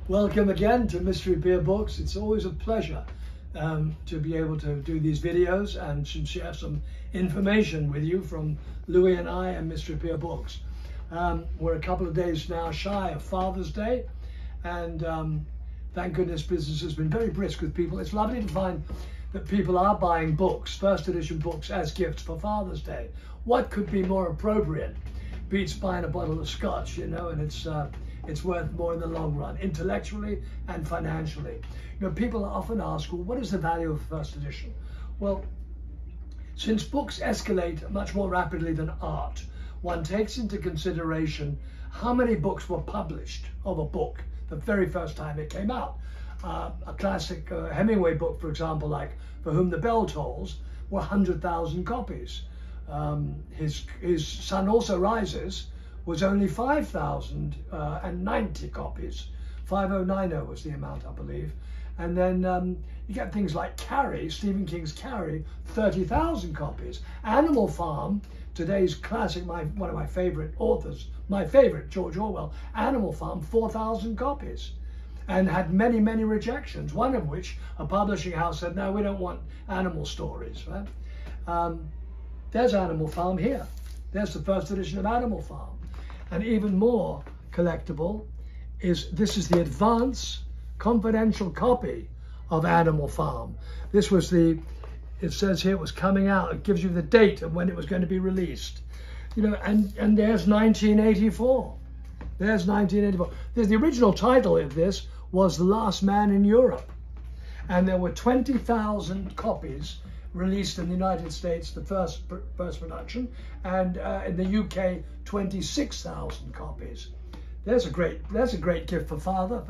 Welcome again to Mystery Beer Books. It's always a pleasure to be able to do these videos and to share some information with you from Louis and I and Mystery Beer Books. We're a couple of days now shy of Father's Day, and thank goodness business has been very brisk with people. It's lovely to find that people are buying books, first edition books, as gifts for Father's Day. What could be more appropriate? Beats buying a bottle of scotch, you know, and it's worth more in the long run, intellectually and financially. You know, people often ask, well, what is the value of first edition? Well, since books escalate much more rapidly than art, one takes into consideration how many books were published of a book the very first time it came out. A classic Hemingway book, for example, like For Whom the Bell Tolls, were 100,000 copies. His Sun Also Rises was only 5,090 copies. 5090 was the amount, I believe. And then you get things like Carrie, Stephen King's Carrie, 30,000 copies. Animal Farm, today's classic, one of my favorite authors, my favorite, George Orwell, Animal Farm, 4,000 copies. And had many, many rejections, one of which a publishing house said, no, we don't want animal stories, right? There's Animal Farm here. There's the first edition of Animal Farm. And even more collectible is, this is the advance confidential copy of Animal Farm. This was it says here it was coming out. It gives you the date of when it was going to be released. You know, and there's 1984. There's 1984. The original title of this was The Last Man in Europe. And there were 20,000 copies released in the United States, the first production, and in the UK, 26,000 copies. That's a great gift for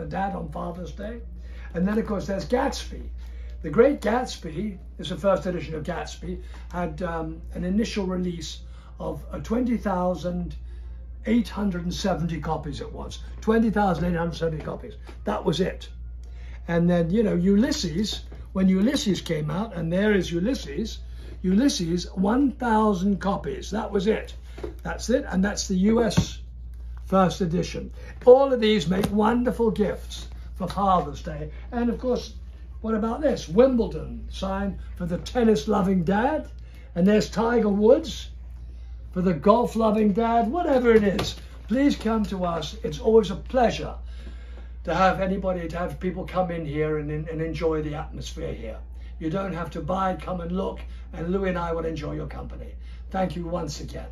Dad on Father's Day. And then of course there's Gatsby. The Great Gatsby is the first edition of Gatsby, had an initial release of 20,870 copies it was. 20,870 copies. That was it. And then, you know, Ulysses, when Ulysses came out, and there is Ulysses, 1,000 copies. That was it. That's it. And that's the US first edition. All of these make wonderful gifts for Father's Day. And of course, what about this? Wimbledon, signed for the tennis-loving dad. And there's Tiger Woods for the golf-loving dad. Whatever it is, please come to us. It's always a pleasure to have people come in here and enjoy the atmosphere here. You don't have to buy, come and look, and Louis and I will enjoy your company. Thank you once again.